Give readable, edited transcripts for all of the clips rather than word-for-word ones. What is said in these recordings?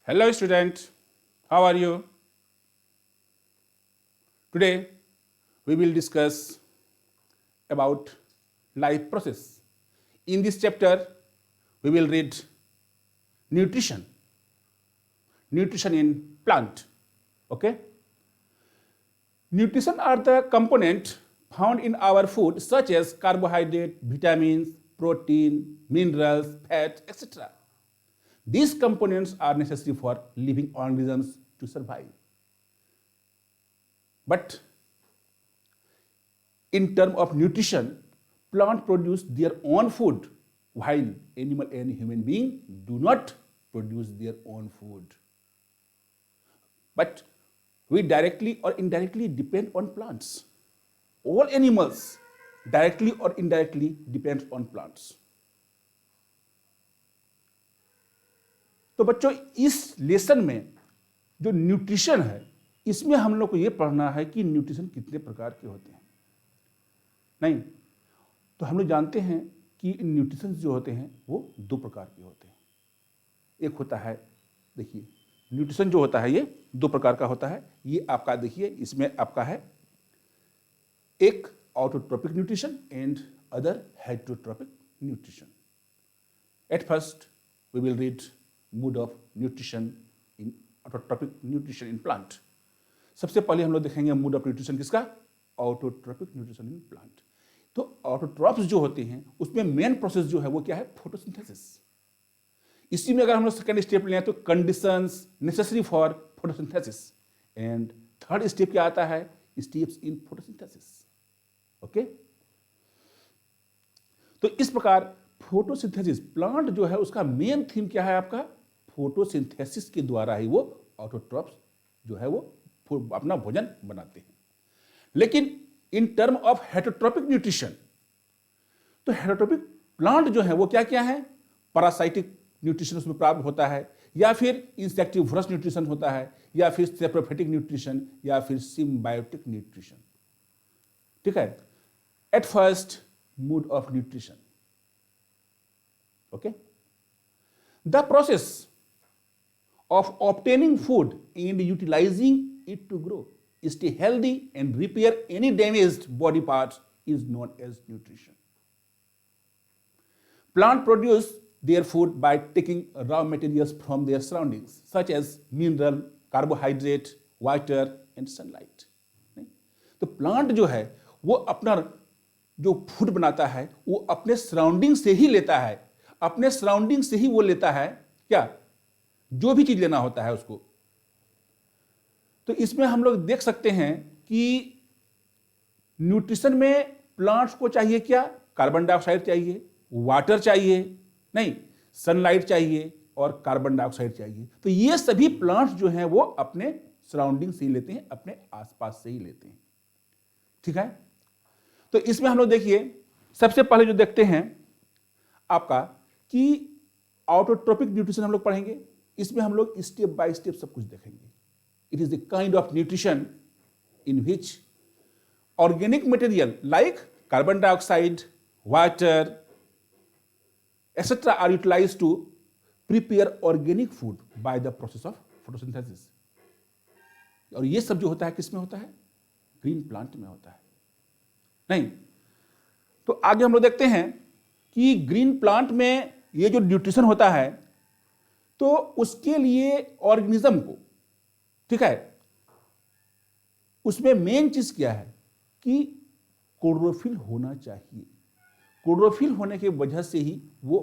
Hello student, how are you? Today we will discuss about life process. In this chapter we will read nutrition in plant. Okay? Nutrition are the component found in our food such as carbohydrate, vitamins, protein, minerals, fat, etc. These components are necessary for living organisms to survive. But in terms of nutrition, plants produce their own food while animal and human beings do not produce their own food. But we directly or indirectly depend on plants. All animals directly or indirectly depend on plants. तो बच्चों इस lesson में जो nutrition है इसमें हम लोग को ये पढ़ना है कि न्यूट्रिशन कितने प्रकार के होते हैं। नहीं तो हम लोग जानते हैं कि न्यूट्रिशन जो होते हैं वो दो प्रकार के होते हैं। एक होता है, देखिए न्यूट्रिशन जो होता है ये दो प्रकार का होता है। ये आपका देखिए इसमें आपका है एक autotropic nutrition and other heterotropic nutrition. At first we will read mode of nutrition in autotropic nutrition in plant. सबसे पहले हम लोग देखेंगे मोड ऑफ न्यूट्रिशन किसका, ऑटोट्रोपिक न्यूट्रिशन इन प्लांट। तो ऑटोट्रॉप्स जो होते हैं उसमें मेन प्रोसेस जो है वो क्या है, फोटोसिंथेसिस। इसी में अगर हम लोग सेकेंड स्टेप लें तो conditions necessary for photosynthesis and third step क्या आता है, स्टेप्स इन फोटोसिंथेसिस। ओके, तो इस प्रकार फोटोसिंथेसिस प्लांट जो है उसका मेन थीम क्या है आपका, फोटोसिंथेसिस के द्वारा ही वो ऑटोट्रॉप्स जो है वो अपना भोजन बनाते हैं। लेकिन in term of heterotrophic nutrition, तो हेटरोट्रोपिक प्लांट जो है वो क्या क्या है, पैरासाइटिक न्यूट्रिशन उसमें प्राप्त होता है, या फिर इंसेक्टिवरस न्यूट्रिशन होता है, या फिर सेप्रोफिटिक न्यूट्रिशन, या फिर सिम्बायोटिक न्यूट्रिशन। ठीक है, at first mode of nutrition. Okay, the process of obtaining food and utilizing it to grow, stay healthy and repair any damaged body parts is known as nutrition. Plants produce their food by taking raw materials from their surroundings such as mineral, carbohydrate, water and sunlight. तो plant जो है वो अपना जो food बनाता है वो अपने सराउंडिंग से ही लेता है, अपने सराउंडिंग से ही वो लेता है क्या, जो भी चीज लेना होता है उसको। तो इसमें हम लोग देख सकते हैं कि न्यूट्रिशन में प्लांट्स को चाहिए क्या, कार्बन डाइऑक्साइड चाहिए, वाटर चाहिए, नहीं सनलाइट चाहिए और कार्बन डाइऑक्साइड चाहिए। तो ये सभी प्लांट्स जो हैं वो अपने सराउंडिंग से ही लेते हैं, अपने आसपास से ही लेते हैं। ठीक है, तो इसमें हम लोग देखिए सबसे पहले जो देखते हैं आपका कि ऑटोट्रोपिक न्यूट्रिशन हम लोग पढ़ेंगे। इसमें हम लोग स्टेप बाय स्टेप सब कुछ देखेंगे। It is the kind of nutrition in which organic material like carbon dioxide, water etcetera are utilise to prepare organic food by the process of photosynthesis. और ये सब जो होता है किस में होता है, ग्रीन प्लांट में होता है। नहीं तो आगे हम लोग देखते हैं कि ग्रीन प्लांट में ये जो न्यूट्रिशन होता है तो उसके लिए ऑर्गेनिज्म को, ठीक है, उसमें मेन चीज क्या है कि क्लोरोफिल होना चाहिए। क्लोरोफिल होने की वजह से ही वो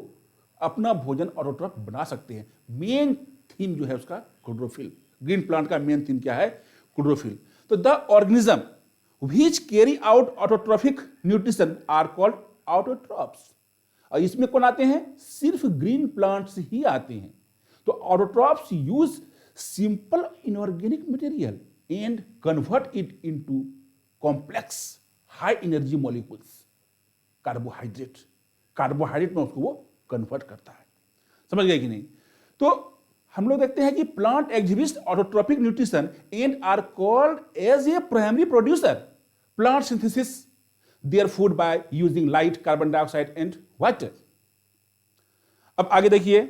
अपना भोजन ऑटोट्रॉप बना सकते हैं। मेन थीम जो है उसका क्लोरोफिल, ग्रीन प्लांट का मेन थीम क्या है, क्लोरोफिल। तो the organism which carry out autotrophic nutrition are called autotrophs. और इसमें कौन आते हैं, सिर्फ ग्रीन प्लांट्स ही आते हैं। तो autotrophs use simple inorganic material and convert it into complex high energy molecules, carbohydrate में उसको वो कन्वर्ट करता है। समझ गए कि नहीं। तो हम लोग देखते हैं कि plant exhibits autotropic nutrition and are called as a primary producer. Plant synthesis their food by using light, carbon dioxide and water. अब आगे देखिए,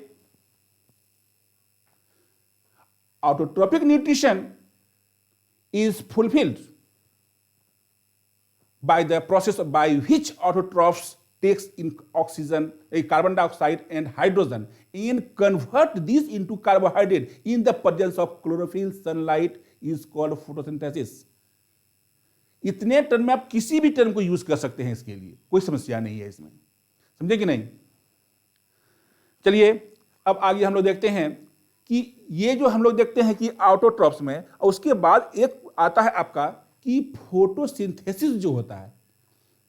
autotrophic nutrition is fulfilled by the process by which autotrophs takes in oxygen, carbon dioxide and hydrogen and convert these into carbohydrate in the presence of chlorophyll. Sunlight is called photosynthesis. इतने term में आप किसी भी term को use कर सकते हैं, इसके लिए कोई समस्या नहीं है इसमें, समझे कि नहीं। चलिए अब आगे हम लोग देखते हैं कि ये जो हम लोग देखते हैं कि ऑटोट्रॉफ्स में, और उसके बाद एक आता है आपका कि फोटोसिंथेसिस जो होता है,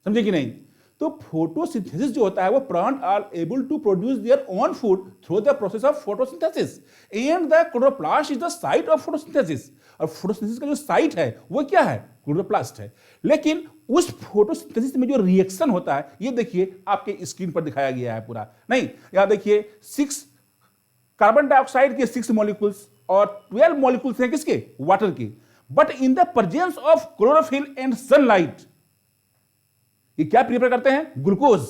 समझे कि नहीं। तो फोटोसिंथेसिस जो होता है वो plant are able to produce their own food through the process of photosynthesis and the chloroplast is the site of photosynthesis. और फोटोसिंथेसिस का जो साइट है वो क्या है, क्लोरोप्लास्ट है। लेकिन उस फोटोसिंथेसिस में जो रिएक्शन होता है, ये देखिए आपके स्क्रीन पर दिखाया गया है पूरा, नहीं यहां देखिए 6 कार्बन डाइऑक्साइड के 6 मॉलिक्यूल्स और 12 मॉलिक्यूल्स हैं किसके, वाटर के। But in the presence of chlorophyll and sunlight ये क्या प्रिपेयर करते हैं, ग्लूकोज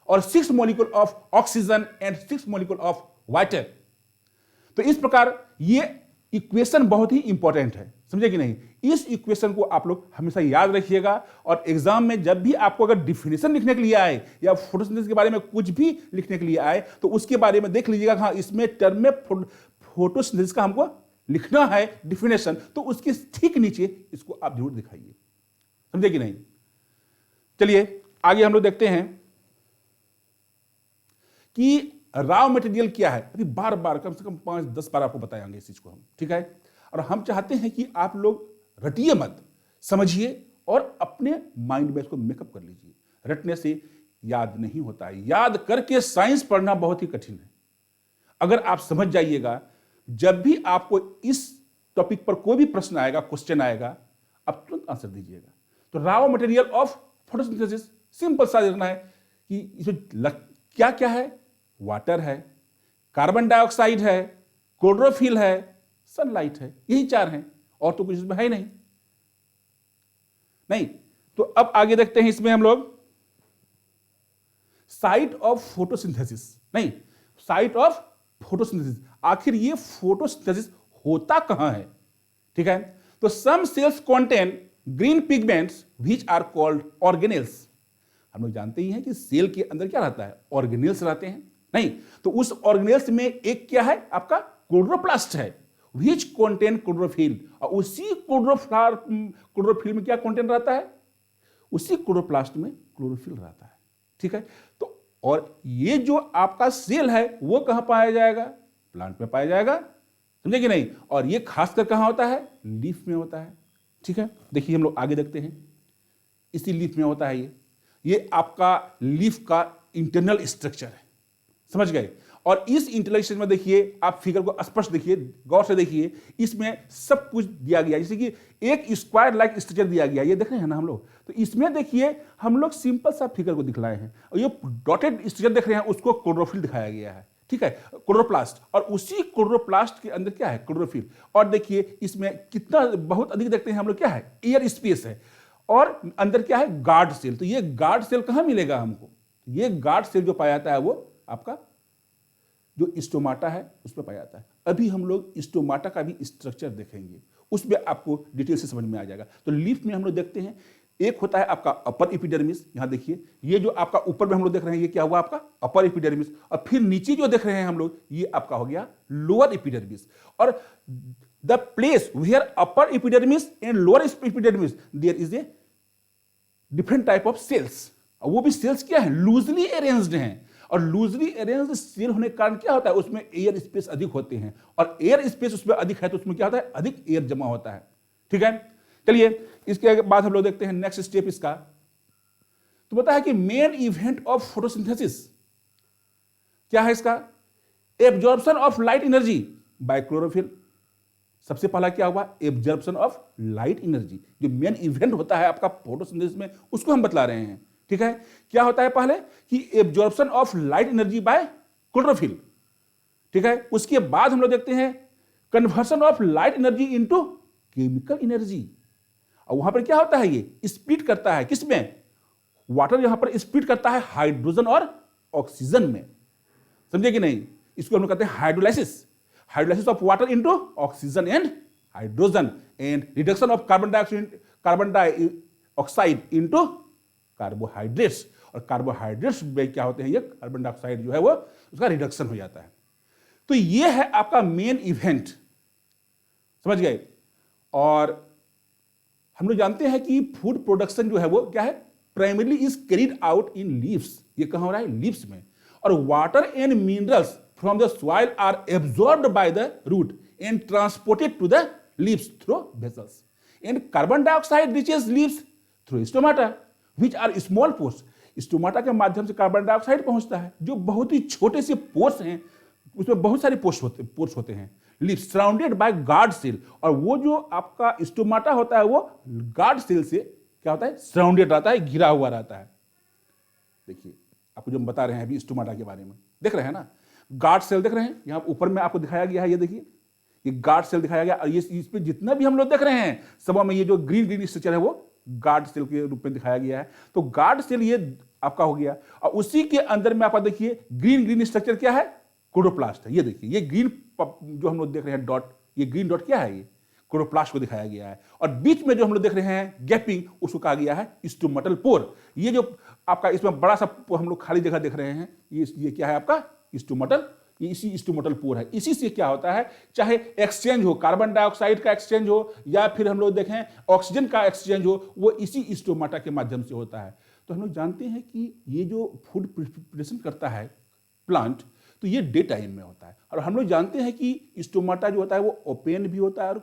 और 6 molecule of oxygen and 6 molecule of water. तो इस प्रकार ये इक्वेशन बहुत ही इंपॉर्टेंट है, समझे कि नहीं। इस इक्वेशन को आप लोग हमेशा याद रखिएगा, और एग्जाम में जब भी आपको अगर डिफिनेशन लिखने के लिए आए या फोटोसिंथेसिस के बारे में कुछ भी लिखने के लिए आए तो उसके बारे में देख लीजिएगा, हाँ इसमें टर्म में फोटोसिंथेसिस का हमको लिखना है डिफिनेशन, तो उसके ठीक नीचे इसको आप जरूर दिखाइए, समझे कि नहीं। चलिए आगे हम लोग देखते हैं कि रॉ मटेरियल क्या है। अभी बार बार कम से कम 5-10 बार आपको बताएंगे इस चीज को हम, ठीक है। और हम चाहते हैं कि आप लोग रटिए मत, समझिए और अपने माइंड में इसको मेकअप कर लीजिए। रटने से याद नहीं होता है, याद करके साइंस पढ़ना बहुत ही कठिन है। अगर आप समझ जाइएगा, जब भी आपको इस टॉपिक पर कोई भी प्रश्न आएगा, क्वेश्चन आएगा, आप तुरंत आंसर दीजिएगा। तो raw material of photosynthesis simple सा देखना है कि इसमें क्या क्या है, वाटर है, कार्बन डाइऑक्साइड है, क्लोरोफिल है, सनलाइट है, यही 4 हैं, और तो कुछ इसमें है ही नहीं। तो अब आगे देखते हैं इसमें हम लोग साइट ऑफ फोटोसिंथेसिस, नहीं साइट ऑफ फोटोसिंथेसिस, आखिर ये फोटोसिंथेसिस होता कहां है, ठीक है। तो some cells contain green pigments which are called organelles. हम लोग जानते ही हैं कि सेल के अंदर क्या रहता है, ऑर्गेनेल्स रहते हैं, नहीं। तो उस ऑर्गेनेल्स में एक क्या है आपका, क्लोरोप्लास्ट है, व्हिच कंटेन क्लोरोफिल। और उसी क्लोरोफिल में क्या कंटेंट रहता है, उसी क्लोरोप्लास्ट में क्लोरोफिल रहता है, ठीक है। तो और ये जो आपका सेल है वो कहां पाया जाएगा, प्लांट में पाया जाएगा, समझे कि नहीं। और ये खासकर कहां होता है, लीफ में होता है, ठीक है। देखिए हम लोग आगे देखते हैं, इसी लीफ में होता है ये आपका लीफ का इंटरनल स्ट्रक्चर है, समझ गए। और इस इंटरनल स्ट्रक्चर में देखिए आप फिगर को स्पष्ट देखिए, गौर से देखिए, इसमें सब कुछ दिया गया, जैसे कि एक स्क्वायर लाइक स्ट्रक्चर दिया गया, ये देख रहे हैं ना हम लोग। तो इसमें देखिए हम लोग सिंपल सा फिगर को दिखलाए हैं, और ये डॉटेड स्ट्रक्चर देख रहे हैं, उसको क्लोरोफिल दिखाया गया है, ठीक है, क्लोरोप्लास्ट। और उसी क्लोरोप्लास्ट के अंदर क्या है, क्लोरोफिल। और देखिए इसमें कितना बहुत अधिक देखते हैं हम लोग, क्या है, एयर स्पेस है, और अंदर क्या है, गार्ड सेल। तो ये गार्ड सेल कहां मिलेगा हमको, ये गार्ड सेल जो पाया जाता है वो आपका जो स्टोमाटा है उसमें पाया जाता है। अभी हम लोग स्टोमाटा का भी स्ट्रक्चर देखेंगे, उसमें आपको डिटेल से समझ में आ जाएगा। तो लीफ में हम लोग देखते हैं, एक होता है आपका अपर एपिडर्मिस, यहां देखिए ये जो आपका ऊपर में हम लोग देख रहे हैं ये क्या हुआ आपका अपर एपिडर्मिस, और फिर नीचे जो देख रहे हैं हम लोग ये आपका हो गया लोअर एपिडर्मिस। और the place where upper epidermis and lower epidermis there is a different type of cells, और वो भी सेल्स क्या है, लूजली अरेंज्ड हैं। और लूजली अरेंज्ड सेल होने के कारण क्या होता है, उसमें एयर स्पेस अधिक होते हैं, और एयर स्पेस उसमें अधिक है तो उसमें क्या होता है, अधिक एयर जमा होता है, ठीक है। चलिए इसके बाद हम लोग देखते हैं नेक्स्ट स्टेप इसका। तो पता है कि मेन इवेंट ऑफ फोटोसिंथेसिस क्या है इसका, absorption of light energy by chlorophyll. सबसे पहला क्या हुआ, एब्जॉर्प्शन ऑफ लाइट एनर्जी, जो मेन इवेंट होता है आपका फोटोसिंथेसिस में, उसको हम बतला रहे हैं, ठीक है। क्या होता है पहले कि absorption of light energy by chlorophyll, ठीक है। उसके बाद हम लोग देखते हैं conversion of light energy into chemical energy. और वहां पर क्या होता है, ये स्प्लिट करता है किसमें, वाटर यहां पर स्प्लिट करता है हाइड्रोजन और ऑक्सीजन में, समझे कि नहीं। इसको हम लोग कहते हैं hydrolysis. Hydrolysis of water into oxygen and hydrogen and reduction of carbon dioxide into carbohydrates. और कार्बोहाइड्रेट्स में क्या होते हैं, ये कार्बन डाइऑक्साइड जो है वो उसका रिडक्शन हो जाता है। तो ये है आपका मेन इवेंट, समझ गए। और हम लोग जानते हैं कि फूड प्रोडक्शन जो है वो क्या है, primarily is carried out in leaves. ये कहां हो रहा है, लीव्स में। और water and minerals from the soil are absorbed by the root and transported to the leaves through vessels and carbon dioxide reaches leaves through stomata which are small pores. Stomata के माध्यम से carbon dioxide पहुंचता है, जो बहुत ही छोटे से pores हैं, उसमें बहुत सारे पोर्स होते हैं। Lips surrounded by guard cell, और वो जो आपका स्टोमाटा होता है वो गार्ड सेल से क्या होता है, सराउंडेड रहता है, घिरा हुआ रहता है। देखिए आपको जो हम बता रहे हैं अभी स्टोमाटा के बारे में, देख रहे हैं ना, गार्ड सेल देख रहे हैं, यहाँ ऊपर में आपको दिखाया गया है, ये देखिए ये गार्ड सेल दिखाया गया। और ये इस पे जितना भी हम लोग देख रहे हैं सब में ये जो ग्रीन ग्रीन स्ट्रक्चर है वो गार्ड सेल के रूप में दिखाया गया है। तो गार्ड सेल ये आपका हो गया, और उसी के अंदर में आपका देखिए ग्रीन ग्रीन स्ट्रक्चर क्या है, क्लोरोप्लास्ट है। ये देखिए ये ग्रीन जो हम लोग देख रहे हैं डॉट, ये ग्रीन डॉट क्या है, ये क्लोरोप्लास्ट को दिखाया गया है। और बीच में जो हम लोग देख रहे हैं गैपिंग, उसको कहा गया है स्टोमेटल पोर। ये जो आपका इसमें बड़ा सा हम लोग खाली जगह देख रहे हैं, ये क्या है आपका स्टोमेटल, ये इसी स्टोमेटल पोर है। इसी से क्या होता है, चाहे एक्सचेंज हो, कार्बन डाइऑक्साइड का एक्सचेंज हो या फिर हम लोग देखें ऑक्सीजन का एक्सचेंज हो, वो इसी स्टोमाटा के माध्यम से होता है। तो हम लोग जानते हैं कि ये जो फूड प्रिपरेशन करता है प्लांट, तो ये डे टाइम में होता है। और हम लोग जानते हैं कि स्टोमाटा जो होता है वो ओपन भी होता है और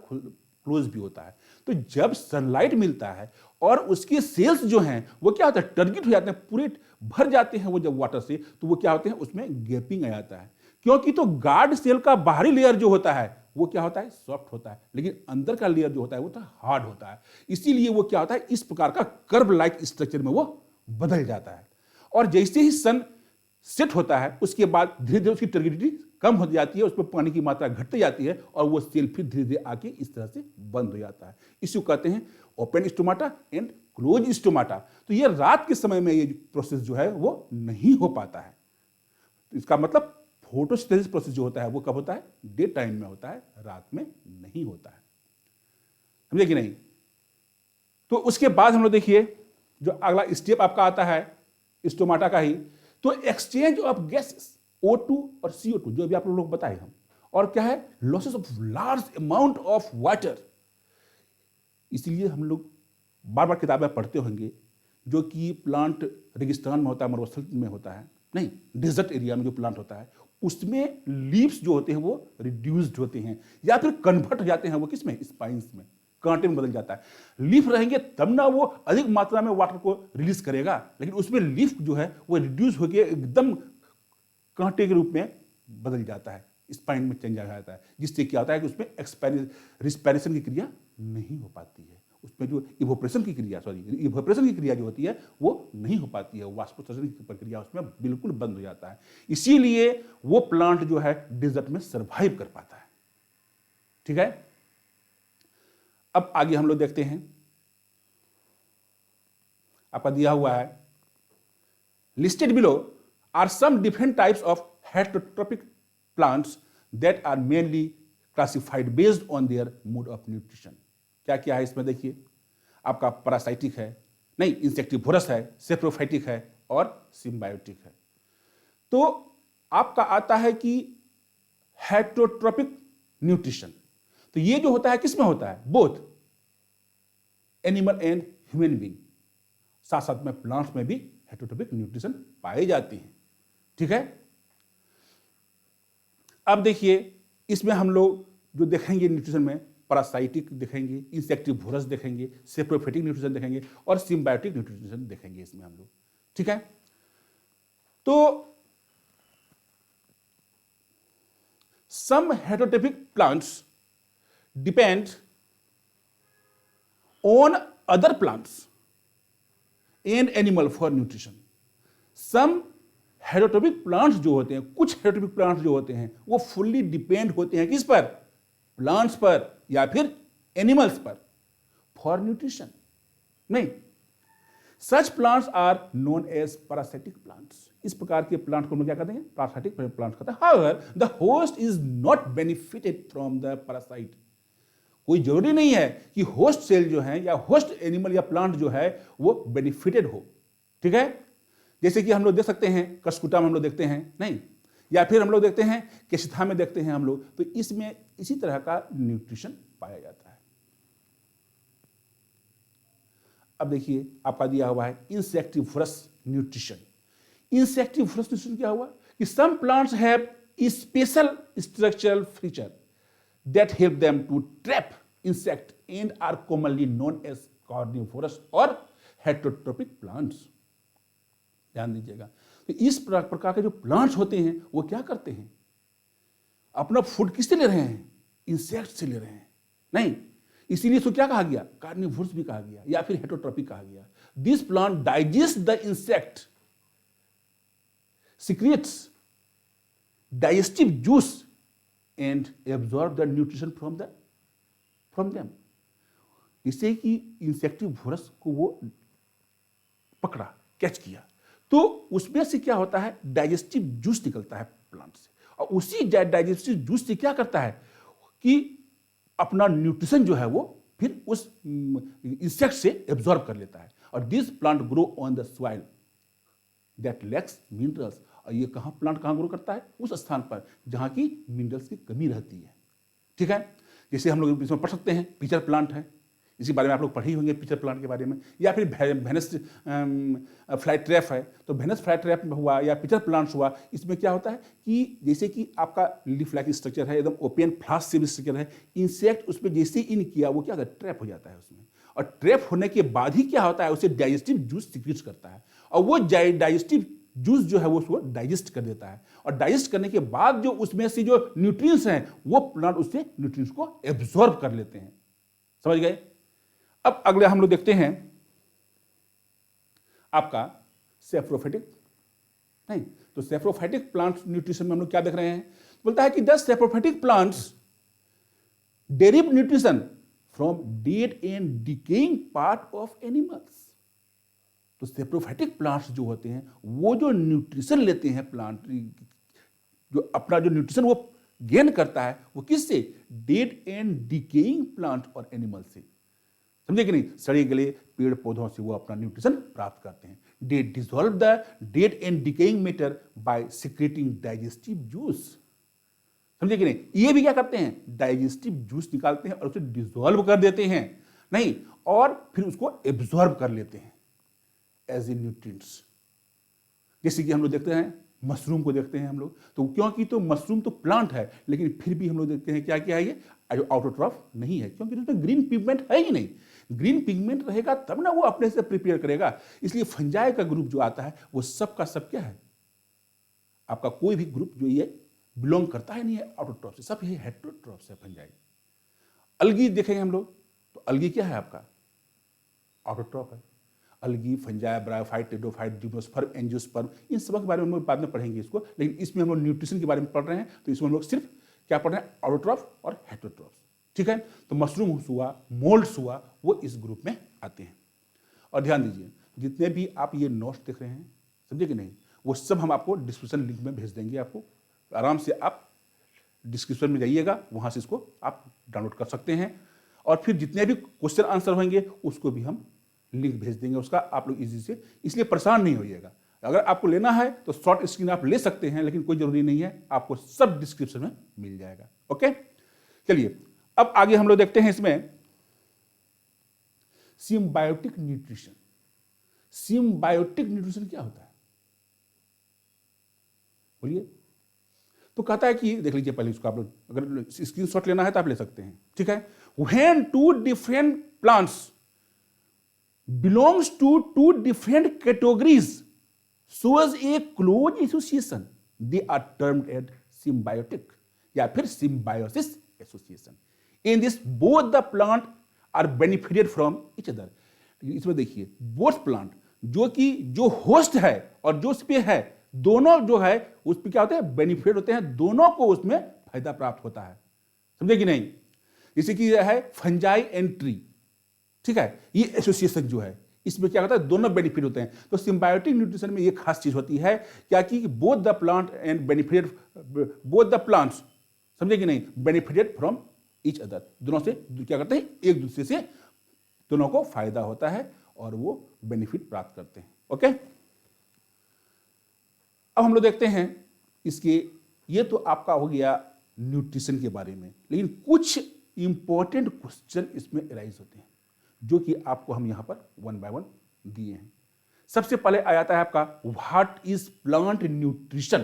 क्लोज भी होता है। तो जब सनलाइट मिलता है और उसके सेल्स जो हैं वो क्या होता है, टारगेट हो जाते हैं, पूरे भर जाते हैं वो जब वाटर से, तो वो क्या होते हैं, उसमें गैपिंग आ जाता है। क्योंकि तो गार्ड सेल का बाहरी लेयर जो होता है वो क्या होता है, सॉफ्ट होता है, लेकिन अंदर का लेयर जो होता है वो तो हार्ड होता है। इसीलिए वो क्या होता है, इस प्रकार का कर्व लाइक स्ट्रक्चर में वो बदल जाता है। और जैसे ही सन सेट होता है उसके बाद धीरे धीरे उसकी टर्गिडिटी कम हो जाती है, उसमें पानी की मात्रा घटती जाती है और वो सेल फिर धीरे धीरे आके इस तरह से बंद हो जाता है। इसको कहते हैं open stomata and close stomata. तो ये रात के समय में ये प्रोसेस जो है वो नहीं हो पाता है। तो इसका मतलब फोटोसिंथेसिस प्रोसेस जो होता है वो कब होता है, डे टाइम में होता है, रात में नहीं होता है। समझे कि नहीं। तो उसके बाद हम लोग देखिए जो अगला स्टेप आपका आता है स्टोमाटा का ही, तो एक्सचेंज ऑफ गैसेस O2 और CO2 जो भी आप लोग बताए हम, और क्या है, losses of large amount of water. इसलिए हम लोग बार बार किताबें पढ़ते होंगे जो कि प्लांट रेगिस्तान में होता है, मरुस्थल में होता है, नहीं डेजर्ट एरिया में जो प्लांट होता है उसमें लीव्स जो होते हैं वो रिड्यूस्ड होते हैं या फिर कन्वर्ट हो जाते हैं, वो किसमें, स्पाइन्स में, कांटे में बदल जाता है। लीफ रहेंगे तब ना वो अधिक मात्रा में वाटर को रिलीज करेगा, लेकिन उसमें लीफ जो है वो रिड्यूस होकर एकदम कांटे के रूप में बदल जाता है, स्पाइन में चेंज आ जाता है, जिससे क्या होता है कि उसमें रिस्पायरेशन की क्रिया नहीं हो पाती है, उसमें जो इवोपरेशन की क्रिया जो होती है वो नहीं हो पाती है, वाष्पोत्सर्जन की प्रक्रिया उसमें बिल्कुल बंद हो जाता है। इसीलिए वो प्लांट जो है डेजर्ट में सर्वाइव कर पाता है। ठीक है, अब आगे हम लोग देखते हैं, आपका दिया हुआ है listed below are some different types of heterotropic plants that are mainly classified based on their mode of nutrition. क्या क्या है इसमें देखिए, आपका पैरासाइटिक है, नहीं इंसेक्टिवोरस है, सेप्रोफाइटिक है और सिम्बायोटिक है। तो आपका आता है कि हेटेरोट्रॉपिक न्यूट्रिशन, तो ये जो होता है किसमें होता है, both animal and human being, साथ साथ में प्लांट्स में भी हेटेरोट्रॉपिक न्यूट्रिशन पाए जाते हैं। ठीक है, अब देखिए इसमें हम लोग जो देखेंगे न्यूट्रिशन में, पैरासाइटिक देखेंगे, इंसेक्टिवोरस देखेंगे, सेप्रोफाइटिक न्यूट्रिशन देखेंगे और सिम्बायोटिक न्यूट्रिशन देखेंगे इसमें हम लोग। ठीक है, तो some heterotrophic plants depend on other plants and animal for nutrition. Some heterotrophic plants जो होते हैं, कुछ हेटेरोट्रॉपिक प्लांट्स जो होते हैं वो फुल्ली डिपेंड होते हैं किस पर, प्लांट्स पर या फिर एनिमल्स पर, फॉर न्यूट्रिशन। नहीं, such plants are known as parasitic plants. इस प्रकार के प्लांट को हम लोग क्या कहते हैं? पैरासिटिक प्लांट्स कहते हैं। However the host is not benefited from the parasite. कोई जरूरी नहीं है कि होस्ट सेल जो है या होस्ट एनिमल या प्लांट जो है वो बेनिफिटेड हो, ठीक है। जैसे कि हम लोग देख सकते हैं कस्कुटा में हम लोग देखते हैं, नहीं, या फिर हम लोग देखते हैं केशिथा में देखते हैं हम लोग, तो इसमें इसी तरह का न्यूट्रिशन पाया जाता है। अब देखिए आपका दिया हुआ है इंसेक्टिवोरस न्यूट्रिशन। इंसेक्टिवोरस न्यूट्रिशन क्या हुआ कि some plants have special structural feature that help them to trap insect and are commonly known as carnivorous और हेटेरोट्रोपिक प्लांट्स। ध्यान दीजिएगा, तो इस प्रकार के जो प्लांट्स होते हैं वो क्या करते हैं? अपना फूड किससे ले रहे हैं? इंसेक्ट से ले रहे हैं, नहीं, इसीलिए इसको क्या कहा गया? कार्निवोरस भी कहा गया या फिर हेटेरोट्रोपिक कहा गया। This plant digest the insect, secretes digestive juice and absorb the nutrition from them। इससे कि इंसेक्टिवोरस को वो पकड़ा, कैच किया, तो उसमें से क्या होता है? डाइजेस्टिव जूस निकलता है प्लांट से, और उसी डाइजेस्टिव जूस से क्या करता है कि अपना न्यूट्रिशन जो है वो फिर उस इंसेक्ट से एब्जॉर्ब कर लेता है। और this plant grow on the soil that lakhs minerals. और ये प्लांट कहाँ ग्रो करता है? उस स्थान पर जहाँ की मिनरल्स की कमी रहती है, ठीक है। जैसे हम लोग इसमें पढ़ सकते हैं पिचर प्लांट है, इसी बारे में आप लोग पढ़े होंगे पिचर प्लांट के बारे में, या फिर वेनस फ्लाई ट्रैप है, तो वेनस फ्लाई ट्रैप हुआ या पिचर प्लांट्स हुआ, इसमें क्या होता है कि जैसे कि आपका लीफ लाइक स्ट्रक्चर है, एकदम ओपन फ्लास्क से स्ट्रक्चर है, इंसेक्ट उसमें जैसे इन किया वो क्या होता है? ट्रैप हो जाता है उसमें, और ट्रैप होने के बाद ही क्या होता है? उसे डाइजेस्टिव जूस सिक्रीट करता है, और वो डाइजेस्टिव जूस जो है वो उसको डाइजेस्ट कर देता है, और डाइजेस्ट करने के बाद जो उसमें से जो न्यूट्रिएंट्स हैं वो प्लांट उससे न्यूट्रिएंट्स को एब्जॉर्ब कर लेते हैं। समझ गए? अब अगले हम लोग देखते हैं आपका सेप्रोफाइटिक, नहीं, तो सेप्रोफाइटिक प्लांट न्यूट्रिशन में हम लोग क्या देख रहे हैं? बोलता है कि the saprophytic plants derive nutrition from dead and decaying part of animals. तो सेप्रोफाइटिक प्लांट्स जो होते हैं वो जो न्यूट्रिशन लेते हैं, प्लांट जो अपना जो न्यूट्रिशन वो गेन करता है वो किससे? डेड एंड डिकेइंग प्लांट और एनिमल से। समझे कि नहीं? सड़े गले पेड़ पौधों से वो अपना न्यूट्रिशन प्राप्त करते हैं। They dissolve the dead and decaying matter by secreting digestive juice. समझे कि नहीं? ये भी क्या करते हैं? डाइजेस्टिव जूस निकालते हैं और उसे डिसॉल्व कर देते हैं, नहीं, और फिर उसको एब्जॉर्ब कर लेते हैं एज ए न्यूट्रिएंट्स। जैसे कि हम लोग देखते हैं मशरूम को देखते हैं हम लोग, तो क्योंकि तो मशरूम तो प्लांट है, लेकिन फिर भी हम लोग देखते हैं क्या क्या है, ये ऑटोट्रॉफ नहीं है, क्योंकि उसमें ग्रीन पिगमेंट है ही नहीं। ग्रीन पिगमेंट रहेगा तब ना वो अपने से प्रिपेयर करेगा। इसलिए फंजाई का ग्रुप जो आता है वो सब का सब क्या है? आपका कोई भी ग्रुप जो ये बिलोंग करता है नहीं है ऑटोट्रॉफ से, सब ये हेटेरोट्रॉफ से फंजाई। अलगी देखेंगे हम लोग, तो अलगी क्या है? आपका ऑटोट्रॉफ है। Algae, fungi, bryophyte, pteridophyte, gymnosperm, angiosperm, इन सब के बारे में हम लोग बाद में पढ़ेंगे इसको, लेकिन इसमें हम लोग न्यूट्रिशन के बारे में पढ़ रहे हैं, तो इसमें हम लोग सिर्फ क्या पढ़ रहे हैं? ऑटोट्रॉफ और हेटेरोट्रॉफ, ठीक है। तो मशरूम हुआ, मोल्ड्स हुआ, वो इस ग्रुप में आते हैं। और ध्यान दीजिए, जितने भी आप ये नोट्स देख रहे हैं, समझे कि नहीं, वो सब हम आपको डिस्क्रिप्शन लिंक में भेज देंगे। आपको आराम से आप डिस्क्रिप्शन में जाइएगा, वहाँ से इसको आप डाउनलोड कर सकते हैं, और फिर जितने भी क्वेश्चन आंसर होंगे उसको भी हम लिंक भेज देंगे उसका, आप लोग इजी से, इसलिए परेशान नहीं होइएगा। अगर आपको लेना है तो शॉर्ट स्क्रीन आप ले सकते हैं, लेकिन कोई जरूरी नहीं है, आपको सब डिस्क्रिप्शन में मिल जाएगा। ओके, चलिए अब आगे हम लोग देखते हैं इसमें सिम्बायोटिक न्यूट्रिशन। सिम्बायोटिक न्यूट्रिशन क्या होता है बोलिए? तो कहता है कि देख लीजिए पहले इसको, आप लोग अगर स्क्रीनशॉट लेना है तो आप ले सकते हैं, ठीक है। When two different plants belongs to two different categories shows a close association, they are termed as symbiotic या फिर symbiosis association. In this both the plant are benefited from each other. इसमें देखिए both plant जो कि जो host है और जो उस पे है, दोनों जो है उस पे क्या होते हैं? बेनिफिट होते हैं, दोनों को उसमें फायदा प्राप्त होता है। समझे कि नहीं? जैसे कि है फंजाई एंड ट्री, ठीक है, ये एसोसिएशन जो है इसमें क्या होता है, दोनों बेनिफिट होते हैं। तो सिम्बायोटिक न्यूट्रिशन में ये खास चीज होती है क्या कि both the plant and benefited, both the plants, समझे कि नहीं, बेनिफिटेड फ्रॉम ईच अदर, दोनों से क्या करते हैं, एक दूसरे से दोनों को फायदा होता है और वो बेनिफिट प्राप्त करते हैं। ओके, अब हम लोग देखते हैं इसके, ये तो आपका हो गया न्यूट्रिशन के बारे में, लेकिन कुछ इंपॉर्टेंट क्वेश्चन इसमें अराइज होते हैं जो कि आपको हम यहां पर वन बाय वन दिए हैं। सबसे पहले आ जाता है आपका what is plant nutrition.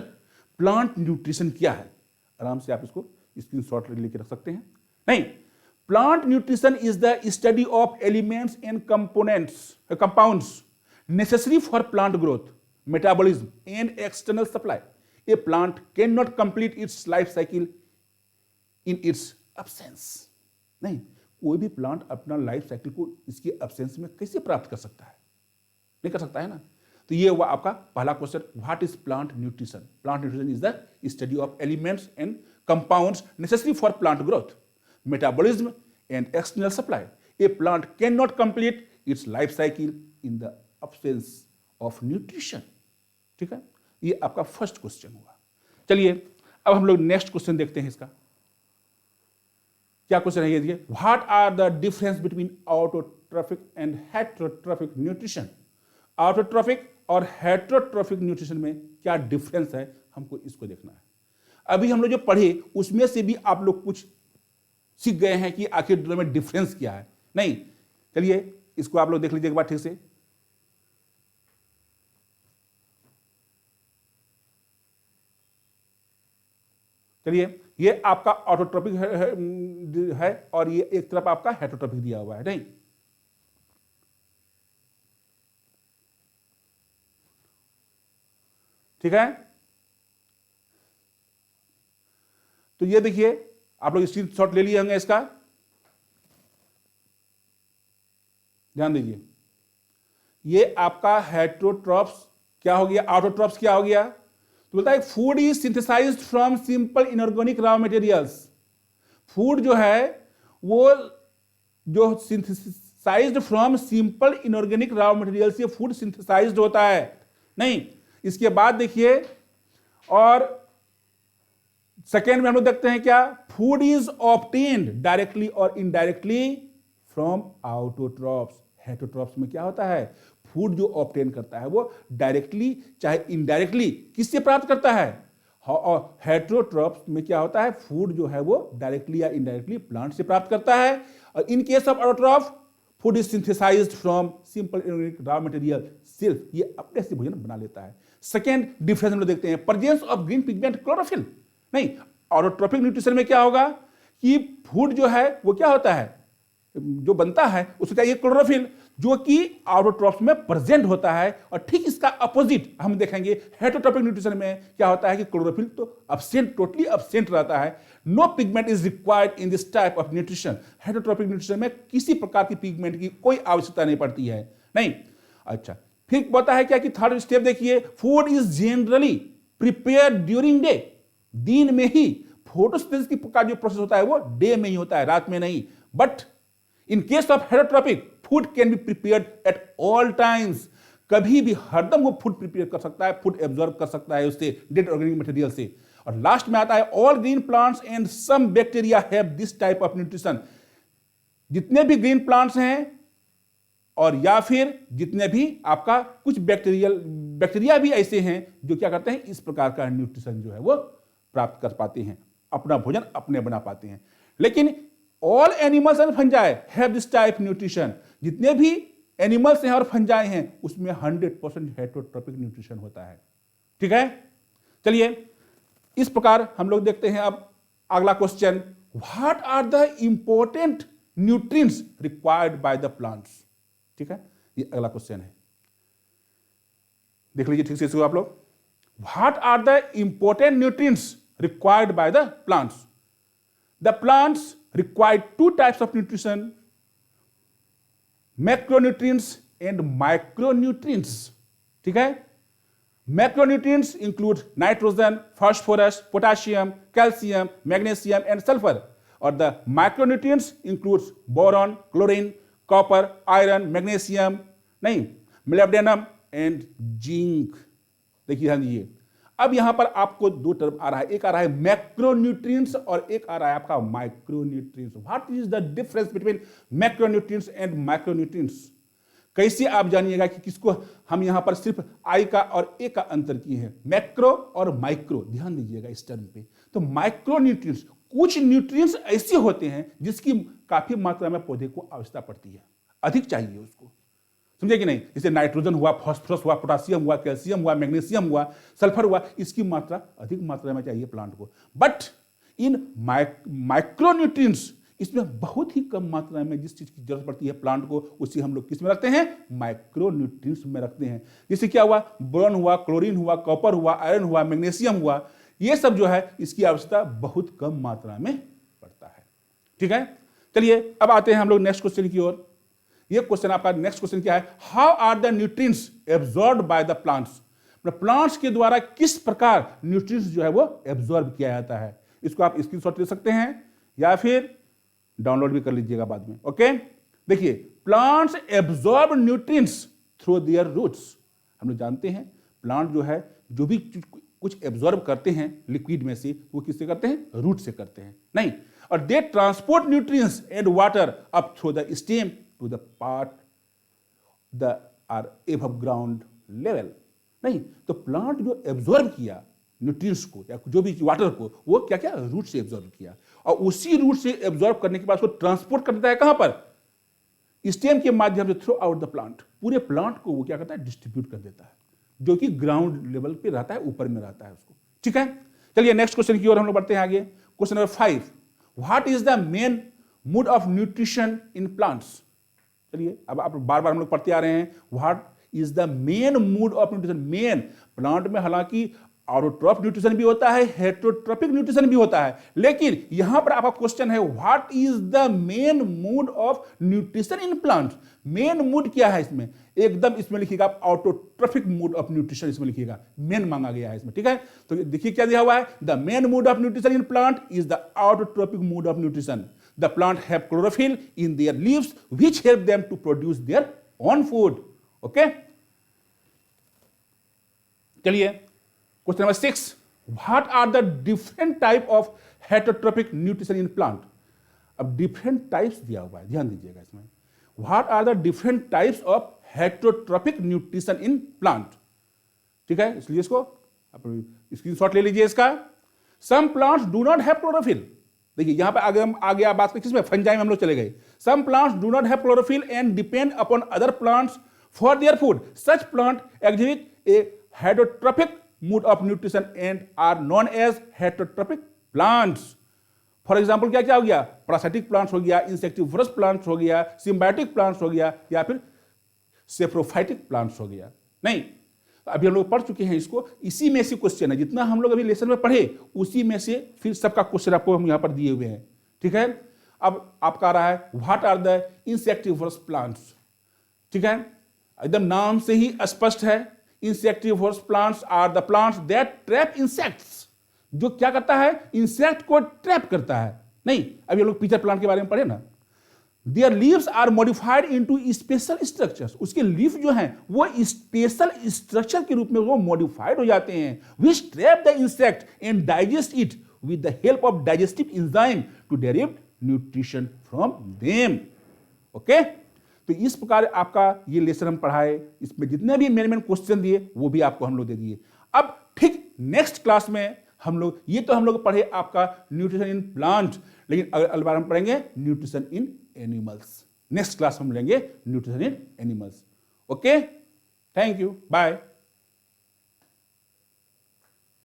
Plant nutrition क्या है, आराम से आप इसको स्क्रीनशॉट लेके रख सकते हैं। नहीं, plant nutrition is the study of elements and compounds necessary for plant growth, metabolism and external supply. A plant can not complete it's life cycle in its absence. नहीं, कोई भी प्लांट अपना लाइफ साइकिल को इसके absence में कैसे प्राप्त कर सकता है, नहीं कर सकता है ना। तो ये हुआ आपका पहला question, what is plant nutrition. Plant nutrition is the study of elements and compounds necessary for plant growth, metabolism and external supply. A plant can not complete it's life cycle in the absence of nutrition. ठीक है, ये आपका first question हुआ। चलिए अब हम लोग next question देखते हैं। इसका क्या क्वेश्चन है, ये देखिए, what are the difference between autotrophic and heterotrophic nutrition. Autotrophic और हेटेरोट्रॉफिक न्यूट्रिशन में क्या डिफरेंस है, हमको इसको देखना है। अभी हम लोग जो पढ़े उसमें से भी आप लोग कुछ सीख गए हैं कि आखिर दोनों में डिफरेंस क्या है। नहीं, चलिए इसको आप लोग देख लीजिए एक बार ठीक से। चलिए, ये आपका ऑटोट्रॉपिक है और ये एक तरफ आपका हेटेरोट्रॉपिक दिया हुआ है। नहीं, ठीक है, तो ये देखिए आप लोग स्क्रीनशॉट ले लिए होंगे इसका, ध्यान दीजिए। ये आपका हेटेरोट्रॉप्स क्या हो गया, ऑटोट्रॉप्स क्या हो गया, तो बोलता है food is synthesised from simple inorganic raw materials. Food जो है वो जो synthesised from simple inorganic raw material से फूड सिंथेसाइज्ड होता है। नहीं, इसके बाद देखिए, और सेकेंड में हम लोग देखते हैं क्या, फूड इज ऑब्टेन्ड डायरेक्टली और इनडायरेक्टली फ्रॉम ऑटोट्रॉप्स। हेटेरोट्रॉप्स में क्या होता है, फूड जो ऑब्टेन करता है वो डायरेक्टली चाहे इनडायरेक्टली किससे प्राप्त करता है, और हेटेरोट्रॉप्स में क्या होता है, फूड जो है वो डायरेक्टली या इनडायरेक्टली प्लांट से प्राप्त करता है। और in case of autotroph food is synthesised from simple inorganic raw material, सिर्फ ये अपने से भोजन बना लेता है। सेकेंड डिफरेंस हम लोग देखते हैं, presence of green pigment chlorophyll. नहीं, ऑटोट्रॉपिक न्यूट्रिशन में क्या होगा कि फूड जो है वो क्या होता है, जो बनता है उसको चाहिए क्लोरोफिल, जो कि ऑटोट्रॉप्स में प्रेजेंट होता है। और ठीक इसका अपोजिट हम देखेंगे हेटेरोट्रॉपिक न्यूट्रिशन में क्या होता है कि क्लोरोफिल तो अब्सेंट, टोटली अब्सेंट रहता है। No pigment is required in this type of nutrition. Heterotropic nutrition में किसी प्रकार की पिगमेंट की कोई आवश्यकता नहीं पड़ती है। नहीं, अच्छा, फिर पता है क्या कि थर्ड स्टेप देखिए, food is generally prepare during day. दिन में ही फोटोसिंथेसिस का जो प्रोसेस होता है वो डे में ही होता है, रात में नहीं। But in case of heterotrophic food can be prepared at all times. कभी भी हरदम वो फूड प्रिपेयर कर सकता है, फूड एब्जॉर्ब कर सकता है उससे, डेड ऑर्गेनिक मटेरियल से। और लास्ट में आता है all green plants and some bacteria have this type of nutrition. जितने भी ग्रीन प्लांट्स हैं और या फिर जितने भी आपका कुछ बैक्टीरिया भी ऐसे हैं जो क्या करते हैं, इस प्रकार का न्यूट्रिशन जो है वो प्राप्त कर पाते हैं, अपना भोजन अपने बना पाते हैं। लेकिन all animals and fungi have this type nutrition. जितने भी एनिमल्स हैं और फंजाई हैं उसमें 100% हेटेरोट्रॉपिक न्यूट्रिशन होता है। ठीक है, चलिए इस प्रकार हम लोग देखते हैं। अब अगला question, what are the important nutrients required by the plants. ठीक है, ये अगला क्वेश्चन है, देख लीजिए ठीक से इसको आप लोग। What are the important nutrients required by the plants. The plants require two types of nutrition, macronutrients and micronutrients. ठीक है, macronutrients include nitrogen, phosphorus, potassium, calcium, magnesium and sulfur. और the micronutrients includes boron, chlorine, copper, iron, magnesium. नहीं, molybdenum and zinc. देखिए ध्यान दीजिए, अब यहां पर आपको दो टर्म आ रहा है, एक आ रहा है मैक्रोन्यूट्रिएंट्स और एक आ रहा है आपका micronutrients. What is the difference between macronutrients and micronutrients? कैसे आप जानिएगा कि किसको हम यहां पर सिर्फ आई का और ए का अंतर किए हैं, मैक्रो और माइक्रो। ध्यान दीजिएगा इस टर्म पे। तो माइक्रोन्यूट्रिएंट्स, कुछ न्यूट्रिएंट्स ऐसे होते हैं जिसकी काफी मात्रा में पौधे को आवश्यकता पड़ती है, अधिक चाहिए उसको, समझे कि नहीं? जैसे नाइट्रोजन हुआ, फास्फोरस हुआ, पोटासियम हुआ, कैल्शियम हुआ, मैग्नीशियम हुआ, सल्फर हुआ, इसकी मात्रा अधिक मात्रा में चाहिए प्लांट को। बट इन माइक्रोन्यूट्रिएंट्स, इसमें बहुत ही कम मात्रा में जिस चीज की जरूरत पड़ती है प्लांट को, उसी हम लोग किस में रखते हैं? माइक्रोन्यूट्रिएंट्स में रखते हैं। जैसे क्या हुआ? बोरॉन हुआ, क्लोरीन हुआ, कॉपर हुआ, आयरन हुआ, मैग्नीशियम हुआ, ये सब जो है इसकी आवश्यकता बहुत कम मात्रा में पड़ता है। ठीक है, चलिए अब आते हैं हम लोग नेक्स्ट क्वेश्चन की ओर। ये क्वेश्चन आपका नेक्स्ट क्वेश्चन क्या है? How are the nutrients absorbed by the plants? Plants के द्वारा किस प्रकार न्यूट्रिएंट्स जो है वो एब्जॉर्ब किया जाता है? इसको आप स्क्रीनशॉट ले सकते हैं या फिर डाउनलोड भी कर लीजिएगा बाद में। ओके, देखिए, plants absorb nutrients through their roots. हम लोग जानते हैं प्लांट जो है जो भी कुछ एब्जॉर्ब करते हैं लिक्विड में से, वो किससे करते हैं? रूट से करते हैं, नहीं? और they transport nutrients and water up through the stem to the part the are above ground level. नहीं, तो प्लांट जो एब्जॉर्ब किया न्यूट्रिएंट्स को या जो भी वाटर को, वो क्या क्या? रूट से एब्जॉर्ब किया, और उसी रूट से एब्जॉर्ब करने के बाद उसको ट्रांसपोर्ट कर देता है कहां पर? स्टेम के माध्यम से थ्रू आउट द प्लांट। पूरे प्लांट को वो क्या करता है? डिस्ट्रीब्यूट कर देता है, जो कि ग्राउंड लेवल पे रहता है, ऊपर में रहता है उसको। ठीक है, चलिए नेक्स्ट क्वेश्चन की ओर हम लोग बढ़ते हैं आगे। Question number 5, what is the main mode of nutrition in plants? चलिए, अब आप बार बार हम लोग पढ़ते आ रहे हैं, what is the main mode of nutrition. Main, plant में हालांकि ऑटोट्रॉफ न्यूट्रिशन भी होता है, हेटेरोट्रॉपिक न्यूट्रिशन भी होता है, लेकिन यहां पर आपका क्वेश्चन है what is the main mode of nutrition in plants. Main mode क्या है इसमें? एकदम इसमें लिखिएगा ऑटोट्रॉफिक मोड ऑफ न्यूट्रिशन, इसमें लिखिएगा, मेन मांगा गया है इसमें। ठीक है, तो देखिए क्या दिया हुआ है? The main mode of nutrition in plant is the autotrophic mode of nutrition. The plant have chlorophyll in their leaves which help them to produce their own food. Okay, चलिए question number 6, what are the different type of heterotrophic nutrition in plant? अब different types दिया हुआ है, ध्यान दीजिएगा इसमें। What are the different types of heterotrophic nutrition in plant? ठीक है, इसलिए इसको स्क्रीनशॉट ले लीजिए इसका। Some plants do not have chlorophyll. देखिए यहां पर आगे आप बात करें किसमें? फंजाई में हम लोग चले गए। Some plants do not have chlorophyll and depend upon other plants for their food. Such plant exhibit a heterotrophic mode of nutrition and are known as heterotrophic plants. For example क्या क्या हो गया? Parasitic plants हो गया, insectivorous plants हो गया, symbiotic plants हो गया, या फिर सेप्रोफाइटिक प्लांट्स हो गया। नहीं, अभी हम लोग पढ़ चुके हैं इसको, इसी में से क्वेश्चन है, जितना हम लोग अभी लेसन में पढ़े उसी में से फिर सबका क्वेश्चन आपको हम यहां पर दिए हुए हैं। ठीक है, अब आपका आ रहा है what are the insectivorous plants. ठीक है, एकदम नाम से ही स्पष्ट है, insectivorous plants are the plants that trap insects. जो क्या करता है? इंसेक्ट को ट्रैप करता है। नहीं, अभी हम लोग पीचर प्लांट के बारे में पढ़े ना। Their leaves are modified into special structures. उसके लीफ जो हैं वो स्पेशल स्ट्रक्चर के रूप में वो मॉडिफाइड हो जाते हैं, which trap the insect and digest it with the help of digestive enzyme to derive nutrition from them. Okay, तो इस प्रकार आपका ये लेसन हम पढ़ाए, इसमें जितने भी मेन क्वेश्चन दिए वो भी आपको हम लोग दे दिए। अब ठीक नेक्स्ट क्लास में हम लोग, ये तो हम लोग पढ़े आपका न्यूट्रिशन इन प्लांट, लेकिन अगली बार हम पढ़ेंगे nutrition in animals. Next class हम लेंगे nutrition in animals. Okay, thank you, bye.